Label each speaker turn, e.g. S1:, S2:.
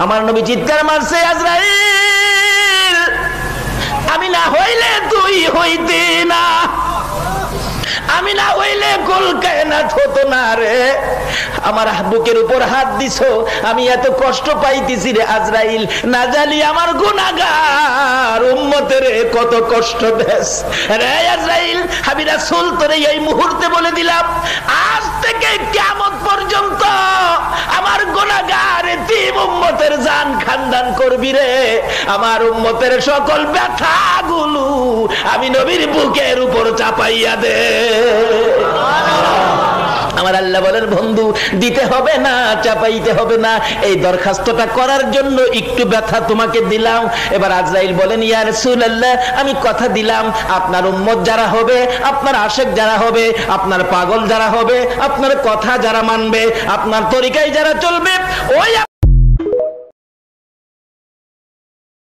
S1: আমার নবী চিৎকার মারছে, আজরাইল আমি না হইলে তুই হইতি না, আমি না হইলে কুল কায়নাত হতো না রে। আমার বুকের উপর হাত দিছো, আমি এত কষ্ট পাইতেছি রে আজরাইল, না জানি আমার গুনাহগার উম্মতের কত কষ্ট দেস রে আজরাইল। আমি রাসূল তোরে এই মুহূর্তে বলে দিলাম, আজ থেকে কিয়ামত পর্যন্ত আমার গুনাহগার এতিম উম্মতের জান খানদান করবি রে। আমার উম্মতের সকল ব্যথাগুলো আমি নবীর বুকের উপর চাপাইয়া দে। আমার আল্লাহ বলেন, বন্ধু দিতে হবে না, চাপাইতে হবে না, এই দরখাস্তটা করার জন্য একটু ব্যথা তোমাকে দিলাম। এবার আজরাইল বলেন, ইয়া রাসূলুল্লাহ আমি কথা দিলাম, আপনার উম্মত যারা হবে, আপনার আশেক যারা হবে, আপনার পাগল যারা হবে, আপনার কথা যারা মানবে, আপনার তরিকায় যারা চলবে, ওই